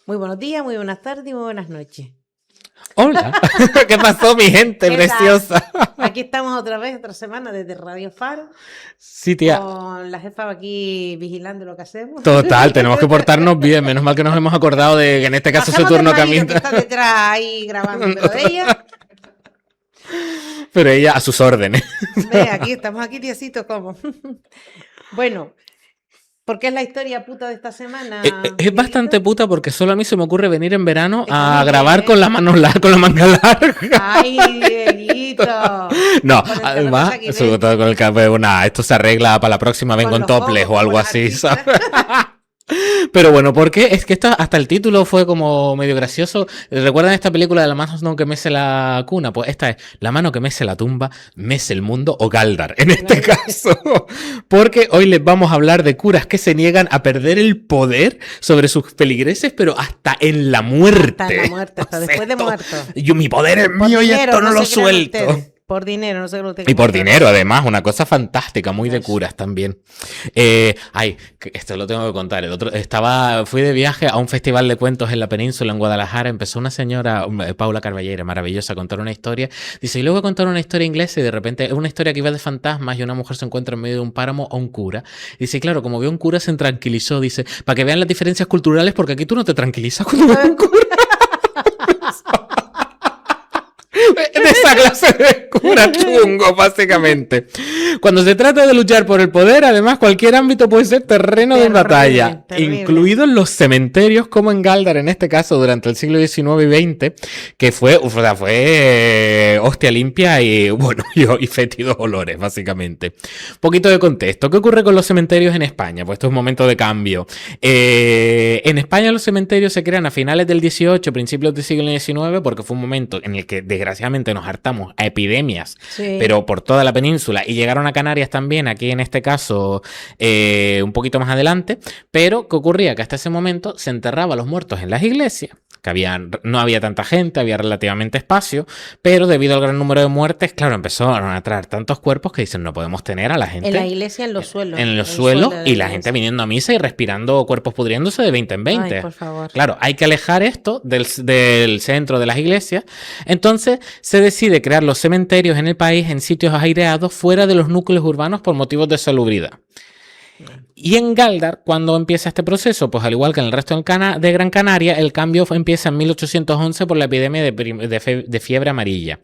Muy buenos días, muy buenas tardes y muy buenas noches. Hola, ¿qué pasó, mi gente preciosa? Aquí estamos otra vez, otra semana desde Radio Faro. Sí, tía. Con la jefa aquí vigilando lo que hacemos. Total, tenemos que portarnos bien. Menos mal que nos hemos acordado de que en este caso se turno camino. Que está detrás ahí grabando, pero ella... Pero ella a sus órdenes. Ve, aquí estamos aquí, tiecito, ¿cómo? Bueno... ¿Por qué es la historia puta de esta semana? Es bastante puta porque solo a mí se me ocurre venir en verano a grabar con las manos largas, con la manga larga. ¡Ay, Dieguito! No, además, sobre todo con el cabello, nada, esto se arregla para la próxima, vengo en toples o algo así, ¿sabes? Pero bueno, ¿por qué? Es que esto, hasta el título fue como medio gracioso. ¿Recuerdan esta película de la mano que mece la cuna? Pues esta es La mano que mece la tumba, mece el mundo o Galdar, en este caso. Porque hoy les vamos a hablar de curas que se niegan a perder el poder sobre sus feligreses, pero hasta en la muerte. Hasta en la muerte, hasta después de muerto. Mi poder es mío y esto no lo suelto. Por dinero, no sé qué lo tengo. Y por dinero, además, una cosa fantástica, muy de curas también. Esto lo tengo que contar. Fui de viaje a un festival de cuentos en la península, en Guadalajara. Empezó una señora, Paula Carballera, maravillosa, a contar una historia. Dice, y luego contar una historia inglesa y de repente es una historia que iba de fantasmas y una mujer se encuentra en medio de un páramo a un cura. Dice, claro, como vio un cura se tranquilizó. Dice, para que vean las diferencias culturales, porque aquí tú no te tranquilizas cuando ves un cura. De esa clase de cura chungo, básicamente. Cuando se trata de luchar por el poder, además, cualquier ámbito puede ser terreno de batalla, incluidos los cementerios, como en Galdar, en este caso, durante el siglo XIX y XX, que fue hostia limpia y, bueno, y fétidos olores, básicamente. Un poquito de contexto. ¿Qué ocurre con los cementerios en España? Pues esto es un momento de cambio. En España los cementerios se crean a finales del XVIII, principios del siglo XIX, porque fue un momento en el que, desgraciadamente, nos hartamos a epidemias, pero por toda la península, y llegaron a Canarias también, aquí en este caso un poquito más adelante. Pero ¿qué ocurría? Que hasta ese momento se enterraba a los muertos en las iglesias, que no había tanta gente, había relativamente espacio, pero debido al gran número de muertes, claro, empezaron a traer tantos cuerpos que dicen, no podemos tener a la gente en la iglesia, en los suelos. En los suelos, y la gente viniendo a misa y respirando cuerpos pudriéndose de 20 en 20. Ay, por favor. Claro, hay que alejar esto del centro de las iglesias. Entonces se decide crear los cementerios en el país en sitios aireados fuera de los núcleos urbanos por motivos de salubridad. Y en Galdar, ¿cuándo empieza este proceso? Pues al igual que en el resto de Gran Canaria, el cambio empieza en 1811 por la epidemia de fiebre amarilla.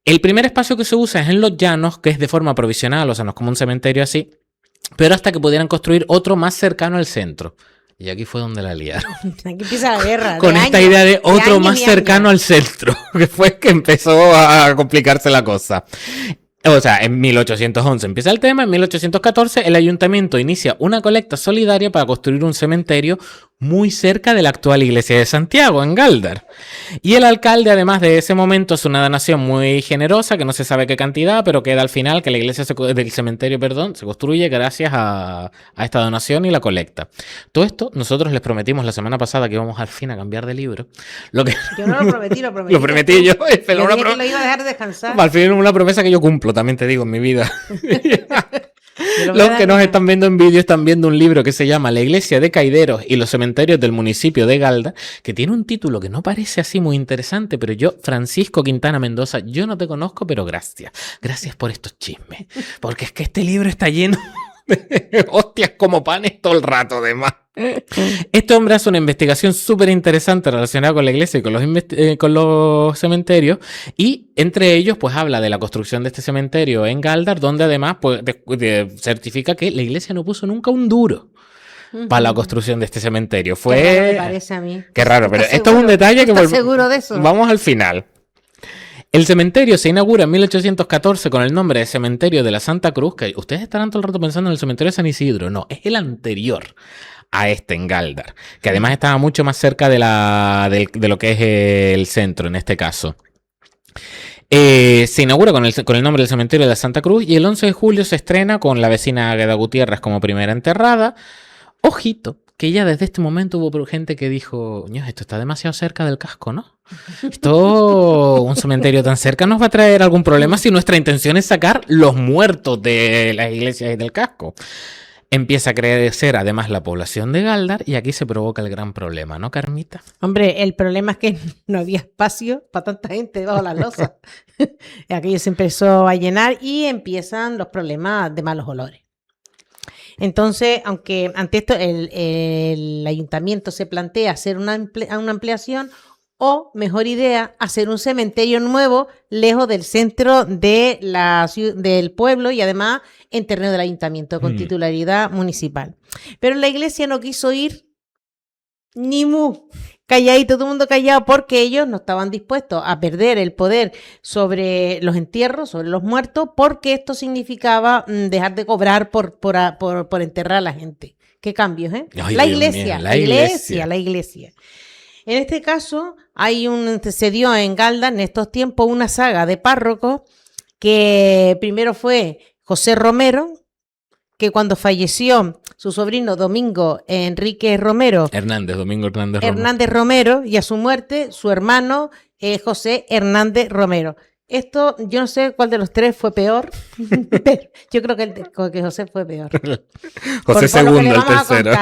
El primer espacio que se usa es en los llanos, que es de forma provisional, o sea, no es como un cementerio así, pero hasta que pudieran construir otro más cercano al centro. Y aquí fue donde la liaron. Aquí empieza la guerra. Con esta idea de otro más cercano al centro, que fue que empezó a complicarse la cosa. O sea, en 1811 empieza el tema, en 1814 el ayuntamiento inicia una colecta solidaria para construir un cementerio muy cerca de la actual iglesia de Santiago, en Galdar. Y el alcalde, además de ese momento, es una donación muy generosa, que no se sabe qué cantidad, pero queda al final que la iglesia del cementerio, se construye gracias a esta donación y la colecta. Todo esto, nosotros les prometimos la semana pasada que íbamos al fin a cambiar de libro. Yo no lo prometí, lo prometí. Lo prometí yo. Pero dije que lo iba a dejar descansar. Al fin es una promesa que yo cumplo, también te digo, en mi vida. Los que nos están viendo en vídeo están viendo un libro que se llama La iglesia de Caideros y los cementerios del municipio de Galdar, que tiene un título que no parece así muy interesante, pero yo, Francisco Quintana Mendoza, yo no te conozco, pero gracias. Gracias por estos chismes. Porque es que este libro está lleno de hostias como panes todo el rato, además. Este hombre hace una investigación súper interesante relacionada con la iglesia y con los cementerios, y entre ellos pues habla de la construcción de este cementerio en Galdar, donde además pues, certifica que la iglesia no puso nunca un duro para la construcción de este cementerio. Fue... Qué raro me parece a mí. Qué raro, pero esto es un detalle que... ¿Estás seguro de eso? Vamos al final. El cementerio se inaugura en 1814 con el nombre de Cementerio de la Santa Cruz, que ustedes estarán todo el rato pensando en el cementerio de San Isidro. No, es el anterior a este en Galdar, que además estaba mucho más cerca de lo que es el centro en este caso. Se inaugura con el nombre del Cementerio de la Santa Cruz y el 11 de julio se estrena con la vecina Águeda Gutiérrez como primera enterrada. Ojito, que ya desde este momento hubo gente que dijo, esto está demasiado cerca del casco, ¿no? Un cementerio tan cerca nos va a traer algún problema si nuestra intención es sacar los muertos de las iglesias y del casco. Empieza a crecer además la población de Galdar y aquí se provoca el gran problema, ¿no, Carmita? Hombre, el problema es que no había espacio para tanta gente bajo las losas. Aquello se empezó a llenar y empiezan los problemas de malos olores. Entonces, aunque ante esto el ayuntamiento se plantea hacer una ampliación o, mejor idea, hacer un cementerio nuevo lejos del centro de del pueblo y además en terreno del ayuntamiento con titularidad municipal. Pero la iglesia no quiso ir ni mu. Calladito, todo el mundo callado, porque ellos no estaban dispuestos a perder el poder sobre los entierros, sobre los muertos, porque esto significaba dejar de cobrar por enterrar a la gente. ¿Qué cambios, eh? Ay, La Dios iglesia, mío, la iglesia. En este caso, se dio en Galdar en estos tiempos una saga de párrocos que primero fue José Romero, que cuando falleció su sobrino Domingo Enrique Romero, Domingo Hernández Romero, y a su muerte su hermano José Hernández Romero. Esto, yo no sé cuál de los tres fue peor, pero yo creo que José fue peor. José segundo, el tercero.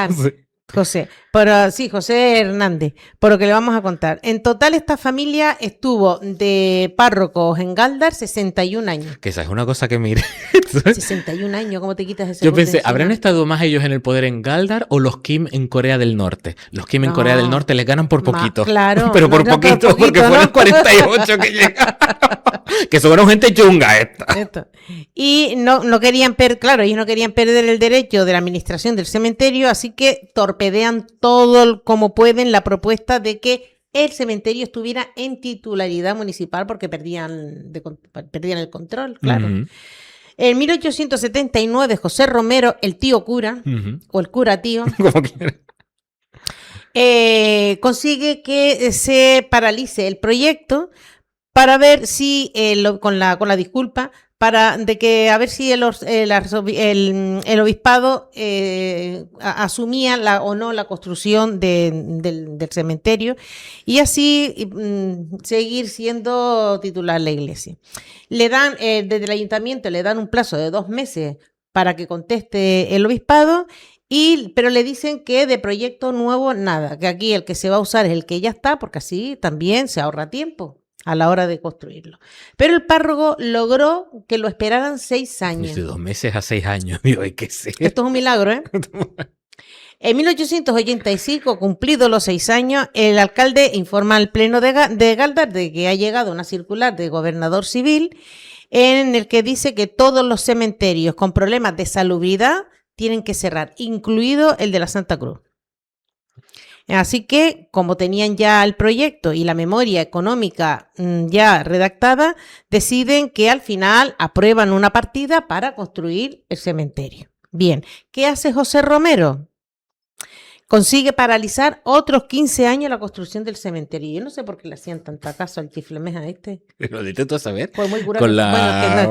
José, pero sí, José Hernández, por lo que le vamos a contar. En total, esta familia estuvo de párrocos en Galdar 61 años. Que esa es una cosa que mire. 61 años, ¿cómo te quitas ese? Yo pensé, ¿habrán estado más ellos en el poder en Galdar o los Kim en Corea del Norte? Los Kim en Corea del Norte les ganan por poquito. Claro. Pero por poquito, porque fueron 48 que llegaron. Que fueron gente chunga esta. Y no querían ellos no querían perder el derecho de la administración del cementerio, así que torpedean todo como pueden la propuesta de que el cementerio estuviera en titularidad municipal porque perdían el control, claro. Uh-huh. En 1879, José Romero, el tío cura, o el cura tío, como quiera, consigue que se paralice el proyecto para ver si, con la disculpa, a ver si el obispado asumía o no la construcción del cementerio y así seguir siendo titular la iglesia. Le dan, desde el ayuntamiento le dan un plazo de 2 meses para que conteste el obispado, pero le dicen que de proyecto nuevo nada, que aquí el que se va a usar es el que ya está, porque así también se ahorra tiempo a la hora de construirlo. Pero el párroco logró que lo esperaran 6 años. De 2 meses a 6 años, digo, hay que ser. Esto es un milagro, ¿eh? En 1885, cumplidos los 6 años, el alcalde informa al pleno de Galdar de que ha llegado una circular de gobernador civil en el que dice que todos los cementerios con problemas de salubridad tienen que cerrar, incluido el de la Santa Cruz. Así que, como tenían ya el proyecto y la memoria económica ya redactada, deciden que al final aprueban una partida para construir el cementerio. Bien, ¿qué hace José Romero? Consigue paralizar otros 15 años la construcción del cementerio. Yo no sé por qué le hacían tanta caso al chiflemeja este. Lo intento saber. Pues muy cura. Con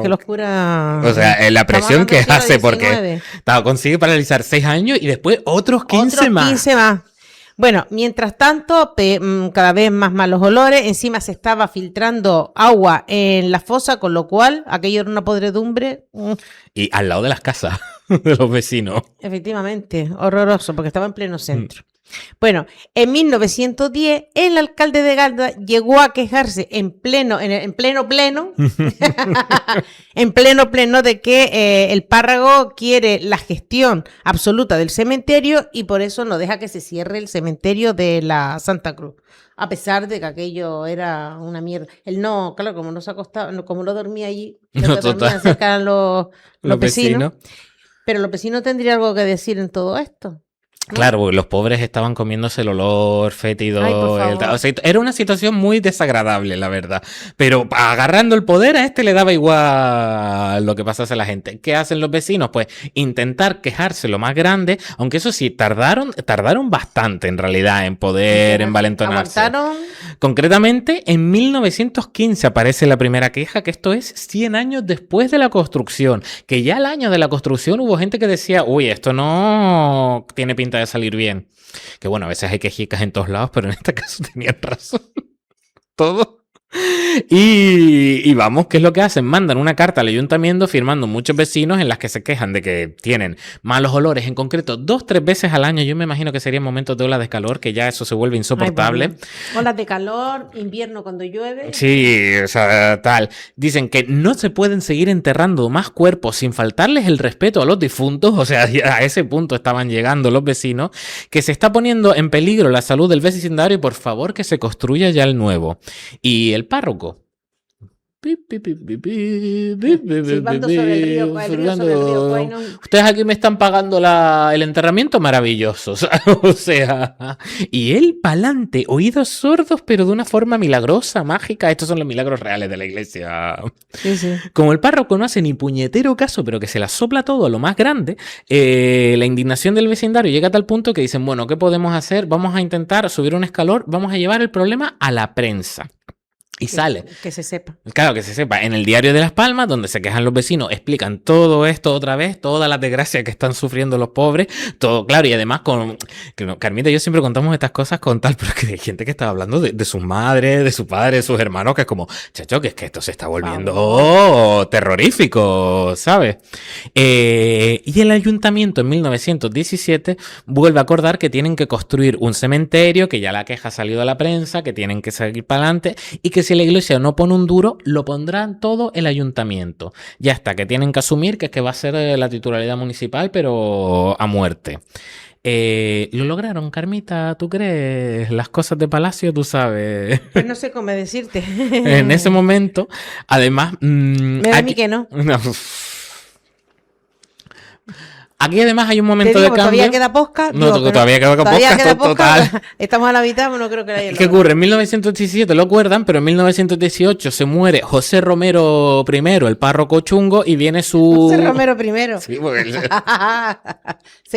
que los curas. O sea, la presión que hace, porque consigue paralizar 6 años y después otros 15 más. 15 más. Bueno, mientras tanto, cada vez más malos olores, encima se estaba filtrando agua en la fosa, con lo cual aquello era una podredumbre. Y al lado de las casas de los vecinos. Efectivamente, horroroso, porque estaba en pleno centro. Bueno, en 1910 el alcalde de Galdar llegó a quejarse en pleno de que el párroco quiere la gestión absoluta del cementerio y por eso no deja que se cierre el cementerio de la Santa Cruz, a pesar de que aquello era una mierda. Él no, claro, como no se acostaba, como no dormía allí, dormían cerca los vecinos. Pero los vecinos tendrían algo que decir en todo esto. Claro, los pobres estaban comiéndose el olor fétido. O sea, era una situación muy desagradable, la verdad. Pero agarrando el poder, a este le daba igual lo que pasase a la gente. ¿Qué hacen los vecinos? Pues intentar quejarse lo más grande, aunque eso sí, tardaron bastante en realidad en poder envalentonarse. ¿Aguantaron? Concretamente, en 1915 aparece la primera queja, que esto es 100 años después de la construcción. Que ya al año de la construcción hubo gente que decía, uy, esto no tiene pinta de salir bien. Que bueno, a veces hay quejicas en todos lados, pero en este caso tenían razón. Todo. Y vamos, ¿qué es lo que hacen? Mandan una carta al ayuntamiento firmando muchos vecinos en las que se quejan de que tienen malos olores, en concreto 2-3 veces al año. Yo me imagino que serían momentos de olas de calor, que ya eso se vuelve insoportable. Ay, bueno. Olas de calor, invierno cuando llueve. Sí, o sea, tal. Dicen que no se pueden seguir enterrando más cuerpos sin faltarles el respeto a los difuntos. O sea, a ese punto estaban llegando los vecinos, que se está poniendo en peligro la salud del vecindario y por favor que se construya ya el nuevo. Y el párroco. Silbando sobre el río, Cuaino. Ustedes aquí me están pagando el enterramiento maravilloso. O sea, y él pa'lante, oídos sordos, pero de una forma milagrosa, mágica. Estos son los milagros reales de la iglesia. Sí, sí. Como el párroco no hace ni puñetero caso, pero que se la sopla todo a lo más grande, la indignación del vecindario llega a tal punto que dicen, bueno, ¿qué podemos hacer? Vamos a intentar subir un escalón, vamos a llevar el problema a la prensa. Y sale. Que se sepa. Claro, que se sepa. En el Diario de Las Palmas, donde se quejan los vecinos, explican todo esto otra vez, todas las desgracias que están sufriendo los pobres, todo claro. Y además, Carmita y yo siempre contamos estas cosas con tal, pero que hay gente que está hablando de sus madres, de su padre, de sus hermanos, que es como, chacho, que es que esto se está volviendo terrorífico, ¿sabes? Y el ayuntamiento en 1917 vuelve a acordar que tienen que construir un cementerio, que ya la queja ha salido a la prensa, que tienen que seguir para adelante y que si la iglesia no pone un duro, lo pondrán todo el ayuntamiento. Ya está, que tienen que asumir que va a ser la titularidad municipal, pero a muerte. ¿Lo lograron, Carmita? ¿Tú crees? Las cosas de palacio, tú sabes. Pues no sé cómo decirte. En ese momento, además... Me da a mí que no. Aquí además hay un momento de cambio. ¿Todavía queda podcast? No, todavía queda podcast total. Estamos a la mitad, pero no creo que la haya. ¿Qué ocurre? En 1917 lo acuerdan, pero en 1918 se muere José Romero I, el párroco chungo, y viene su... José Romero I. Sí, porque...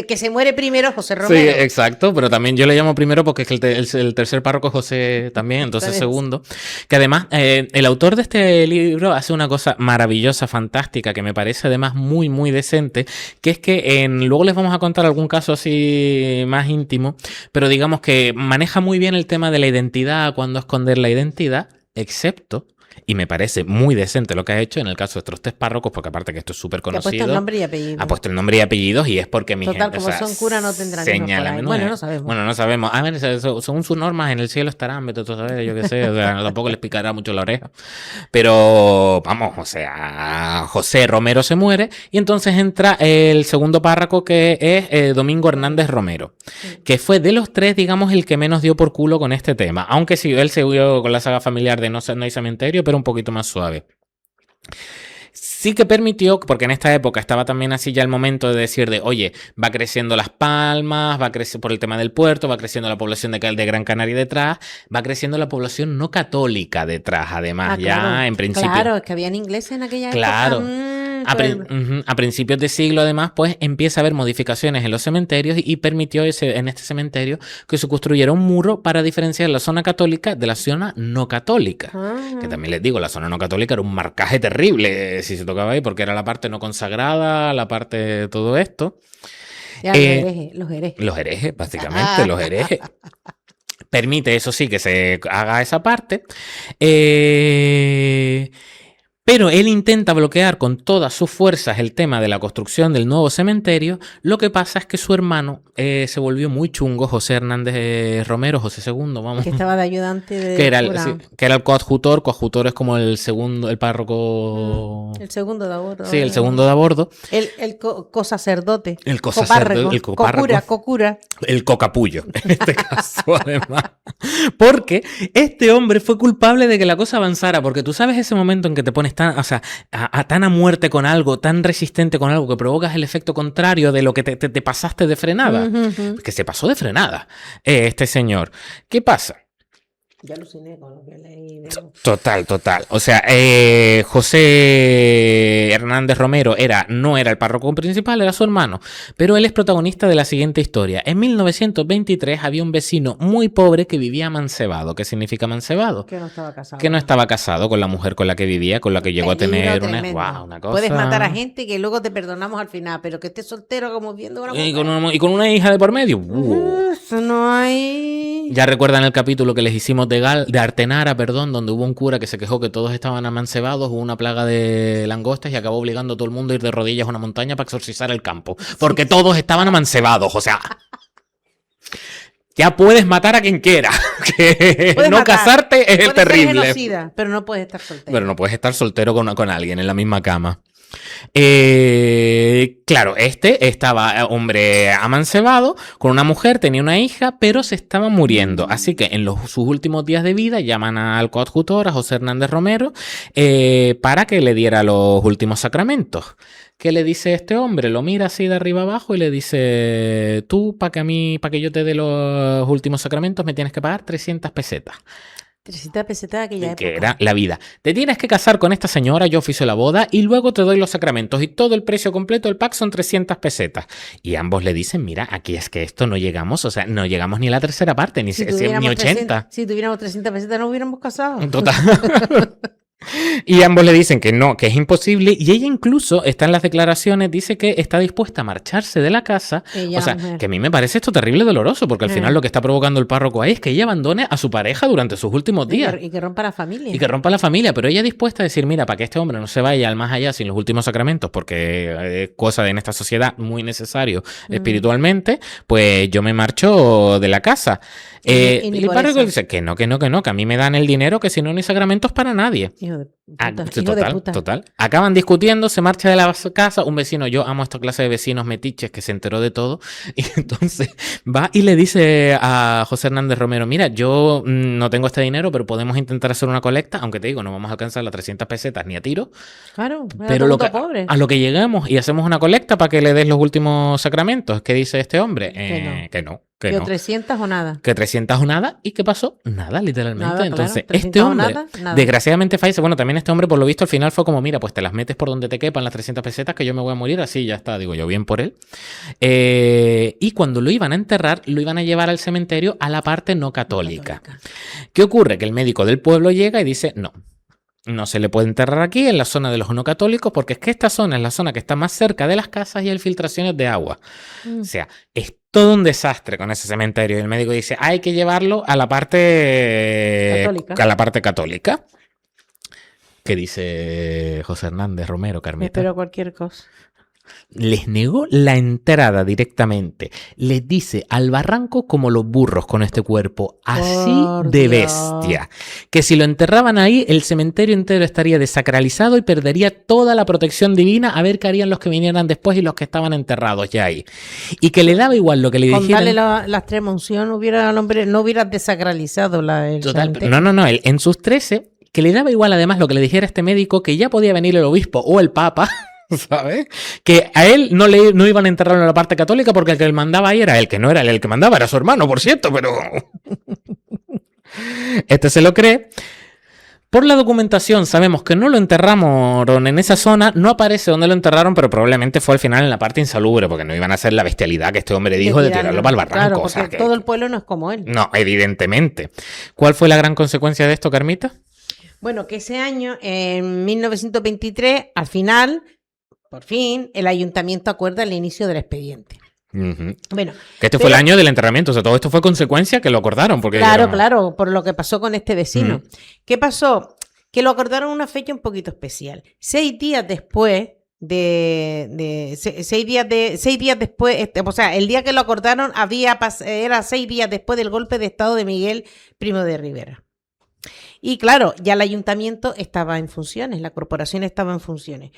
que se muere primero José Romero. Sí, exacto, pero también yo le llamo primero porque es el tercer párroco José también, entonces segundo. Que además, el autor de este libro hace una cosa maravillosa, fantástica, que me parece además muy, muy decente, que es que luego les vamos a contar algún caso así más íntimo, pero digamos que maneja muy bien el tema de la identidad, cuándo esconder la identidad, excepto, y me parece muy decente lo que ha hecho en el caso de estos tres párrocos, porque aparte que esto es súper conocido. Ha puesto el nombre y apellidos. Ha puesto el nombre y apellidos y es porque mi Total, gente... como son curas no tendrán hijos. Bueno, no sabemos. Bueno, no sabemos. A ver, según sus normas, en el cielo estarán, vete tú a saber, yo qué sé, o sea, tampoco les picará mucho la oreja. Pero, vamos, o sea, José Romero se muere y entonces entra el segundo párroco que es Domingo Hernández Romero, que fue de los tres, digamos, el que menos dio por culo con este tema. Aunque sí, él se huyó con la saga familiar de No hay cementerio, pero un poquito más suave. Sí que permitió, porque en esta época estaba también así ya el momento de decir de, oye, va creciendo Las Palmas, va creciendo por el tema del puerto, va creciendo la población de Gran Canaria detrás, va creciendo la población no católica detrás, además, claro, en principio. Claro, es que habían ingleses en aquella época. A principios de siglo, además, pues empieza a haber modificaciones en los cementerios y permitió en este cementerio que se construyera un muro para diferenciar la zona católica de la zona no católica. Que también les digo, la zona no católica era un marcaje terrible, si se tocaba ahí, porque era la parte no consagrada, la parte de todo esto. Ya, los herejes. Los herejes, básicamente, los herejes. Permite, eso sí, que se haga esa parte. Pero él intenta bloquear con todas sus fuerzas el tema de la construcción del nuevo cementerio. Lo que pasa es que su hermano se volvió muy chungo, José Hernández Romero, José II, vamos. Que estaba de ayudante de que era el coadjutor. Coadjutor es como el segundo, el párroco... El segundo de a bordo. Sí, el segundo de a bordo. El cosacerdote. El cosacerdote. El copárroco. Cocura. El cocapullo, en este caso, además. Porque este hombre fue culpable de que la cosa avanzara, porque tú sabes ese momento en que te pones tan a muerte con algo, tan resistente con algo, que provocas el efecto contrario de lo que te pasaste de frenada. Que se pasó de frenada este señor. ¿Qué pasa? Ya aluciné con lo que leí. Total. O sea, José Hernández Romero no era el párroco principal, era su hermano. Pero él es protagonista de la siguiente historia. En 1923 había un vecino muy pobre que vivía amancebado. ¿Qué significa amancebado? Que no estaba casado. Que no estaba casado con la mujer con la que vivía, con la que llegó a tener una cosa. Puedes matar a gente que luego te perdonamos al final, pero que esté soltero como viendo una mujer. Y con una hija de por medio. Eso no hay... Ya recuerdan el capítulo que les hicimos de Artenara, perdón, donde hubo un cura que se quejó que todos estaban amancebados, hubo una plaga de langostas y acabó obligando a todo el mundo a ir de rodillas a una montaña para exorcizar el campo. Porque todos estaban amancebados, o sea... Ya puedes matar a quien quiera. Que no casarte es terrible. Ser genocida, pero no puedes estar soltero. Pero no puedes estar soltero con alguien en la misma cama. Claro, estaba hombre amancebado con una mujer, tenía una hija, pero se estaba muriendo. Así que en sus últimos días de vida llaman al coadjutor, a José Hernández Romero, para que le diera los últimos sacramentos. ¿Qué le dice este hombre? Lo mira así de arriba abajo y le dice: tú, para que yo te dé los últimos sacramentos, me tienes que pagar 300 pesetas. 300 pesetas de aquella época. Que era la vida. Te tienes que casar con esta señora, yo oficio la boda y luego te doy los sacramentos. Y todo el precio completo del pack son 300 pesetas. Y ambos le dicen: mira, aquí es que esto no llegamos, o sea, no llegamos ni a la tercera parte, ni 80. Si tuviéramos 300 pesetas no hubiéramos casado. Total. Y ambos le dicen que no, que es imposible. Y ella incluso está en las declaraciones, dice que está dispuesta a marcharse de la casa. O sea, que a mí me parece esto terrible y doloroso, porque al final lo que está provocando el párroco ahí es que ella abandone a su pareja durante sus últimos días. Y que rompa la familia. Y que rompa la familia, pero ella dispuesta a decir: mira, para que este hombre no se vaya al más allá sin los últimos sacramentos, porque es cosa de en esta sociedad muy necesario espiritualmente, pues yo me marcho de la casa. Y el párroco dice que no, que a mí me dan el dinero, que si no, ni sacramentos para nadie. Total. Acaban discutiendo, se marcha de la casa. Un vecino, yo amo esta clase de vecinos metiches que se enteró de todo. Y entonces va y le dice a José Hernández Romero: mira, yo no tengo este dinero, pero podemos intentar hacer una colecta. Aunque te digo, no vamos a alcanzar las 300 pesetas ni a tiro. Claro, pero a lo que llegamos y hacemos una colecta para que le des los últimos sacramentos. ¿Qué dice este hombre? Que no. Que no. 300 o nada. Que 300 o nada. ¿Y qué pasó? Nada, literalmente. Nada, entonces, claro, este hombre, nada. desgraciadamente fallece. Bueno, también este hombre, por lo visto, al final fue como: mira, pues te las metes por donde te quepan las 300 pesetas, que yo me voy a morir, así ya está. Digo yo, bien por él. Y cuando lo iban a enterrar, lo iban a llevar al cementerio a la parte no católica. ¿Qué ocurre? Que el médico del pueblo llega y dice: no se le puede enterrar aquí, en la zona de los no católicos, porque es que esta zona es la zona que está más cerca de las casas y hay filtraciones de agua. O sea, es todo un desastre con ese cementerio. Y el médico dice: hay que llevarlo a la parte católica. ¿Qué dice José Hernández Romero, Carmita? Me espero cualquier cosa. Les negó la entrada directamente. Les dice: al barranco como los burros con este cuerpo, así de bestia. Que si lo enterraban ahí, el cementerio entero estaría desacralizado y perdería toda la protección divina, a ver qué harían los que vinieran después y los que estaban enterrados ya ahí. Y que le daba igual lo que le dijeran. Con darle la extrema unción, no hubiera desacralizado el cementerio. No, él, en sus 13, que le daba igual además lo que le dijera este médico, que ya podía venir el obispo o el papa, ¿sabes? Que a él no iban a enterrarlo en la parte católica porque el que le mandaba ahí era él, que no era él el que mandaba, era su hermano, por cierto, pero... Este se lo cree. Por la documentación sabemos que no lo enterraron en esa zona, no aparece dónde lo enterraron, pero probablemente fue al final en la parte insalubre, porque no iban a hacer la bestialidad que este hombre dijo de tirarlo para el barranco. Claro, porque o sea, todo el pueblo no es como él. No, evidentemente. ¿Cuál fue la gran consecuencia de esto, Carmita? Bueno, que ese año, en 1923, al final... Por fin, el ayuntamiento acuerda el inicio del expediente. Bueno, que este fue el año del enterramiento, o sea, todo esto fue consecuencia que lo acordaron. Porque claro, por lo que pasó con este vecino. ¿Qué pasó? Que lo acordaron una fecha un poquito especial. 6 días después seis días después, o sea, el día que lo acordaron era 6 días después del golpe de estado de Miguel Primo de Rivera. Y claro, ya el ayuntamiento estaba en funciones, la corporación estaba en funciones.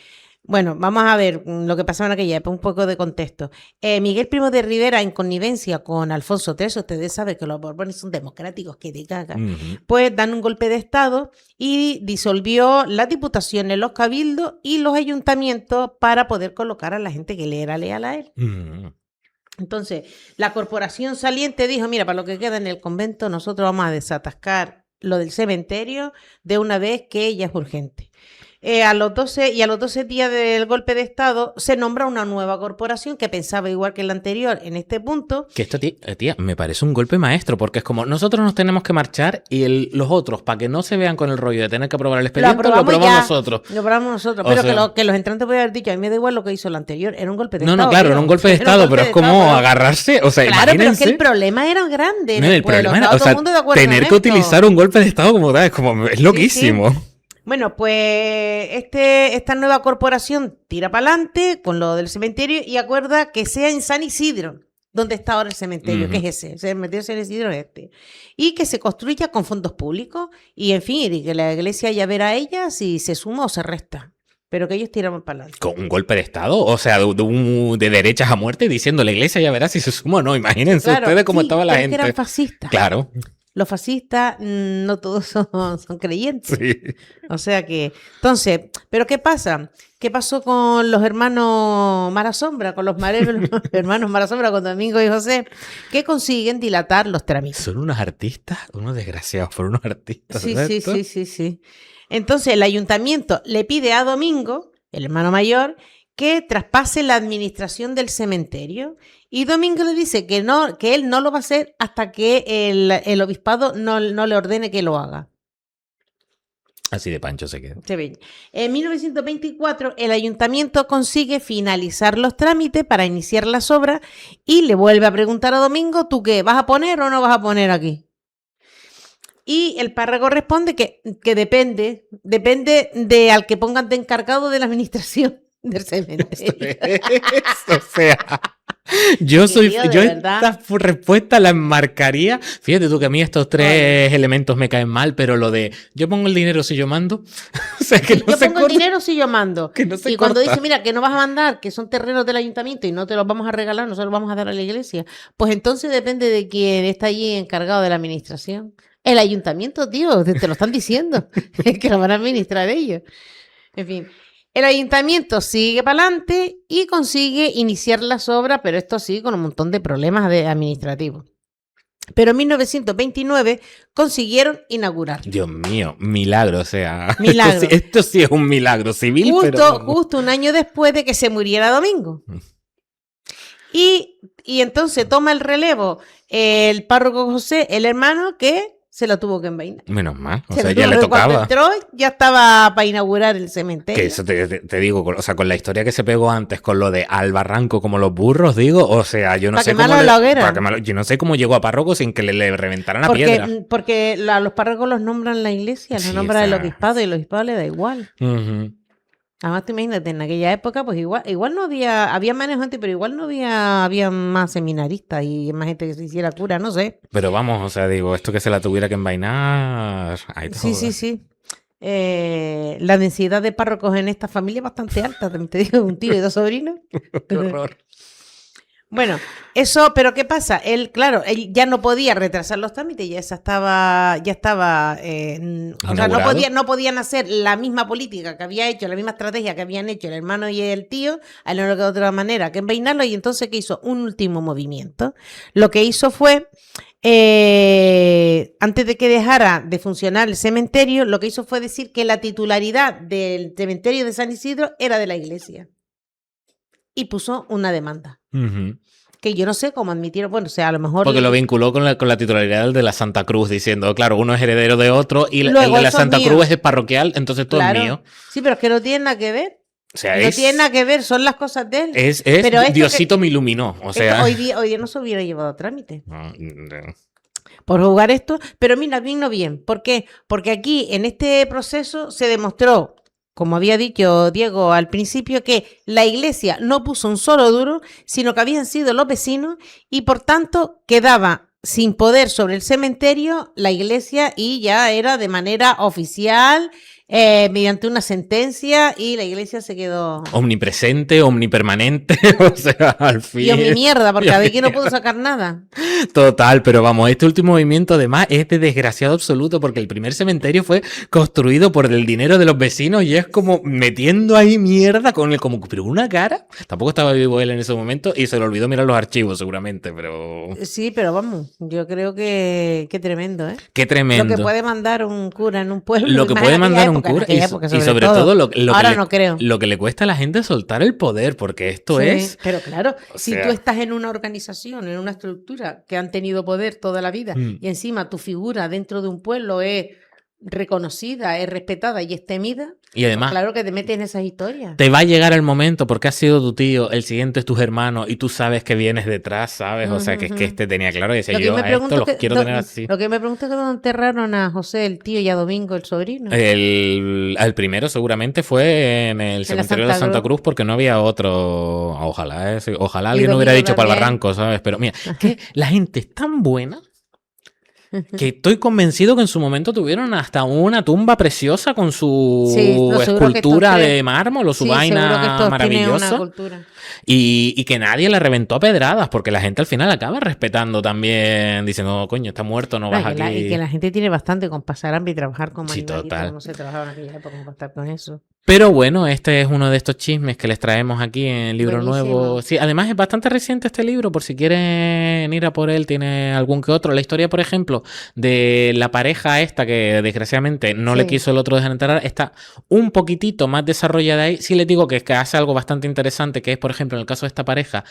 Bueno, vamos a ver lo que pasaba en aquella época, un poco de contexto. Miguel Primo de Rivera, en connivencia con Alfonso III, ustedes saben que los Borbones son democráticos, que te cagan, pues dan un golpe de estado y disolvió las diputaciones, los cabildos y los ayuntamientos para poder colocar a la gente que le era leal a él. Entonces, la corporación saliente dijo: mira, para lo que queda en el convento, nosotros vamos a desatascar lo del cementerio de una vez, que ya es urgente. a los 12 días del golpe de Estado se nombra una nueva corporación que pensaba igual que la anterior en este punto. Que esto, tía, me parece un golpe maestro, porque es como nosotros nos tenemos que marchar y los otros, para que no se vean con el rollo de tener que aprobar el expediente, lo aprobamos nosotros. Lo aprobamos nosotros, pero sea, que los entrantes podían haber dicho, a mí me da igual lo que hizo el anterior, era un golpe de Estado. No, claro, era un golpe de Estado, pero es como agarrarse, o sea, claro, imagínense. pero es que el problema era grande. No, el problema era, o sea, tener que utilizar un golpe de Estado como tal, es loquísimo. Sí. Bueno, pues esta nueva corporación tira para adelante con lo del cementerio y acuerda que sea en San Isidro, donde está ahora el cementerio, que es ese, el cementerio de San Isidro es este, y que se construya con fondos públicos y, en fin, y que la iglesia ya verá a ella si se suma o se resta. Pero que ellos tiraron para adelante. ¿Con un golpe de Estado? O sea, de derechas a muerte diciendo la iglesia ya verá si se suma o no. Imagínense ustedes cómo estaba la gente. Que eran fascistas. Claro. Los fascistas no todos son creyentes. Sí. O sea que... Entonces, ¿pero qué pasa? ¿Qué pasó con los hermanos Marasombra? Con los hermanos Marasombra, con Domingo y José, que consiguen dilatar los trámites. Son unos artistas, unos desgraciados por unos artistas. Sí. Entonces el ayuntamiento le pide a Domingo, el hermano mayor, que traspase la administración del cementerio. Y Domingo le dice que él no lo va a hacer hasta que el obispado no le ordene que lo haga. Así de pancho se queda. En 1924 el ayuntamiento consigue finalizar los trámites para iniciar las obras y le vuelve a preguntar a Domingo, ¿tú qué? ¿Vas a poner o no vas a poner aquí? Y el párroco responde que depende de al que pongan de encargado de la administración del cementerio. O sea, yo esta respuesta la enmarcaría. Fíjate tú que a mí estos tres elementos me caen mal, pero lo de yo pongo el dinero si yo mando. O sea, que yo pongo el dinero si yo mando. Que no se y cuando dice, mira, que no vas a mandar, que son terrenos del ayuntamiento y no te los vamos a regalar, nosotros los vamos a dar a la iglesia, pues entonces depende de quién está allí encargado de la administración. El ayuntamiento, tío, te lo están diciendo. Es que lo van a administrar ellos. En fin. El ayuntamiento sigue para adelante y consigue iniciar las obras, pero esto sí, con un montón de problemas administrativos. Pero en 1929 consiguieron inaugurar. Dios mío, milagro, o sea. Milagro. Esto sí es un milagro civil, justo un año después de que se muriera Domingo. Y entonces toma el relevo el párroco José, el hermano, que se lo tuvo que envainar. Menos mal, o sea, ya le tocaba. Cuando entró, ya estaba para inaugurar el cementerio. Que eso te digo, o sea, con la historia que se pegó antes, con lo de al barranco como los burros, digo, o sea, yo no sé cómo yo no sé cómo llegó a párroco sin que le reventaran la piedra. Porque los párrocos los nombran la iglesia, los nombra el obispado y el obispado le da igual. Además, te imagínate, en aquella época, pues igual no había menos gente, pero igual no había más seminaristas y más gente que se hiciera cura, no sé. Pero vamos, o sea, digo, esto que se la tuviera que envainar... Sí. La densidad de párrocos en esta familia es bastante alta, también te digo, un tío y dos sobrinos. Qué horror. Bueno, eso, pero ¿qué pasa? Él ya no podía retrasar los trámites, ya estaba, o sea, no podían hacer la misma política que había hecho, la misma estrategia que habían hecho el hermano y el tío, a lo de otra manera que envainarlo, y entonces ¿qué hizo? Un último movimiento. Lo que hizo fue, antes de que dejara de funcionar el cementerio, lo que hizo fue decir que la titularidad del cementerio de San Isidro era de la iglesia. Y puso una demanda. Que yo no sé cómo admitieron, bueno, o sea, a lo mejor... Porque lo vinculó con la titularidad del de la Santa Cruz, diciendo, claro, uno es heredero de otro y el de la Santa Cruz es parroquial, entonces todo es mío. Sí, pero es que no tiene nada que ver. O sea, no tiene nada que ver, son las cosas de él. Pero Diosito me iluminó, o sea... Hoy día no se hubiera llevado a trámite. Por jugar esto, pero mira, vino bien. ¿Por qué? Porque aquí, en este proceso, se demostró, como había dicho Diego al principio, que la iglesia no puso un solo duro, sino que habían sido los vecinos y por tanto quedaba sin poder sobre el cementerio la iglesia y ya era de manera oficial, mediante una sentencia, y la iglesia se quedó... Omnipresente, omnipermanente, o sea, al fin... Y omnimierda, porque de aquí no pudo sacar nada. Total, pero vamos, este último movimiento además es de desgraciado absoluto, porque el primer cementerio fue construido por el dinero de los vecinos y es como metiendo ahí mierda con el como... Pero una cara... Tampoco estaba vivo él en ese momento y se le olvidó mirar los archivos seguramente, pero... Sí, pero vamos, yo creo que tremendo, ¿eh? Qué tremendo. Lo que puede mandar un cura en un pueblo. Lo que puede mandar un locura. En aquella época, Y sobre todo lo que ahora le, no creo. lo que le cuesta a la gente soltar el poder, porque esto Sí, es... pero claro, o si sea- tú estás en una organización, en una estructura que han tenido poder toda la vida Mm. y encima tu figura dentro de un pueblo es reconocida, es respetada y es temida, Y además, pues claro que te metes en esas historias. te va a llegar el momento porque ha sido tu tío, el siguiente es tus hermanos y tú sabes que vienes detrás, ¿sabes? O sea, que es que este tenía claro y decía, Lo que yo me a pregunto esto los es que- quiero do- tener así. Lo que me pregunto es que dónde enterraron a José el tío y a Domingo el sobrino. El primero seguramente fue en el cementerio de Santa Santa Cruz. Cruz porque no había otro. Ojalá, ojalá Y alguien hubiera Domingo dicho para el también. barranco, ¿sabes? Pero mira, que la gente es tan buena que estoy convencido que en su momento tuvieron hasta una tumba preciosa con su Sí, no, seguro que escultura estos tres- de mármol o su Sí, seguro que vaina estos tienen una maravillosa. cultura. Y que nadie la reventó a pedradas, porque la gente al final acaba respetando también, diciendo, coño, está muerto, no vas aquí. Y que la gente tiene bastante con pasar hambre y trabajar como Sí, animalitos, total. como se trabajaba en aquella época, como para estar con eso. Pero bueno, este es uno de estos chismes que les traemos aquí en el libro Buenísimo. nuevo. Sí, además es bastante reciente este libro, por si quieren ir a por él, tiene algún que otro. La historia, por ejemplo, de la pareja esta que desgraciadamente no le Sí. quiso el otro dejar entrar, está un poquitito más desarrollada ahí. Sí les digo que es que hace algo bastante interesante, que es, por ejemplo, en el caso de esta pareja,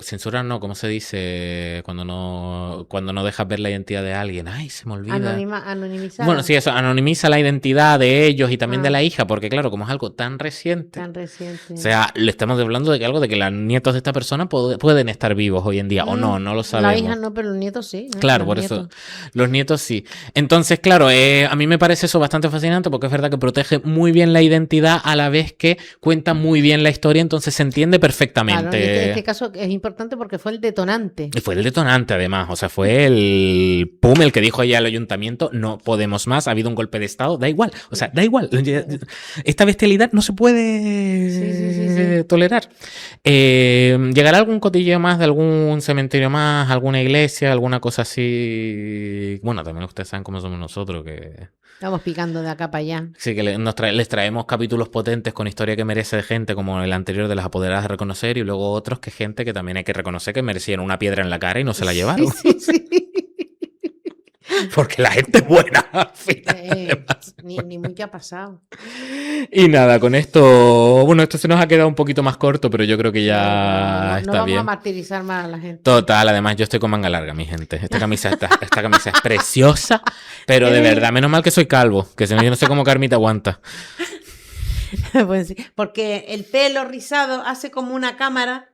censurar no, ¿cómo se dice? Cuando no dejas ver la identidad de alguien. Ay, se me olvida. Anonimizada. Bueno, sí, eso anonimiza la identidad de ellos y también de Ah. la hija, porque claro, como es algo tan reciente, Tan reciente. o sea, le estamos hablando de que algo de que los nietos de esta persona pueden estar vivos hoy en día, o no lo sabemos. La hija no, pero los nietos sí. ¿no? Claro, Los por nietos. eso, los nietos sí. Entonces, claro, a mí me parece eso bastante fascinante porque es verdad que protege muy bien la identidad a la vez que cuenta muy bien la historia, entonces se entiende perfectamente. Claro, en este caso es importante porque fue el detonante. Y fue el detonante, además. O sea, fue el pum, el que dijo allá al ayuntamiento, no podemos más, ha habido un golpe de estado, da igual. O sea, da igual. Esta bestialidad no se puede Sí. tolerar. ¿Llegará algún cotilleo más de algún cementerio más, alguna iglesia, alguna cosa así? Bueno, también ustedes saben cómo somos nosotros, que... Estamos picando de acá para allá. Sí, que les traemos capítulos potentes con historia que merece de gente, como el anterior de las apoderadas de reconocer, y luego otros que gente que también hay que reconocer que merecían una piedra en la cara y no se la llevaron. Sí. Porque la gente es buena, al final. Ni mucho ha pasado. Y nada, con esto... Bueno, esto se nos ha quedado un poquito más corto, pero yo creo que ya No está vamos bien. a martirizar más a la gente. Total, además yo estoy con manga larga, mi gente. Esta camisa es preciosa, pero de verdad, menos mal que soy calvo, que si no, yo no sé cómo Carmita aguanta. Pues sí, porque el pelo rizado hace como una cámara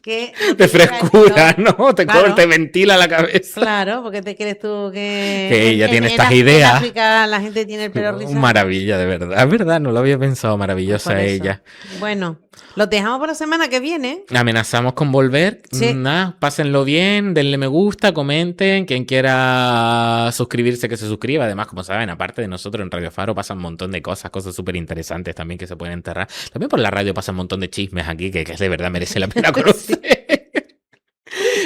que... De frescura, ¿no? Claro. Te ventila la cabeza. Claro, porque te crees tú que... Que ella tiene estas En ideas. África la gente tiene el pelo rizado. Maravilla, de verdad. Es verdad, no lo había pensado. Maravillosa Por eso. ella. Bueno, los dejamos para la semana que viene. Amenazamos con volver. Sí. Nada, pásenlo bien, denle me gusta, comenten. Quien quiera suscribirse, que se suscriba. Además, como saben, aparte de nosotros en Radio Faro pasan un montón de cosas súper interesantes también que se pueden enterrar. También por la radio pasan un montón de chismes aquí que de verdad merece la pena conocer.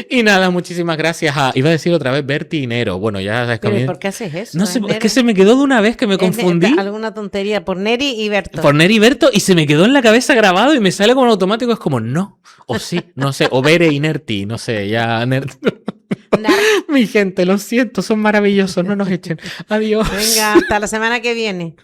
Y nada, muchísimas gracias a... Iba a decir otra vez Berti y Nero. Bueno, ya sabes que a Pero mí- ¿por qué haces eso? No sé, es Nero? que se me quedó de una vez que me confundí. Alguna tontería por Neri y Berto. Por Neri y Berto y se me quedó en la cabeza grabado y me sale como en automático. Es como no, o sí, no sé, o Bere y Nerti, no sé, ya. Mi gente, lo siento, son maravillosos, no nos echen. Adiós. Venga, hasta la semana que viene.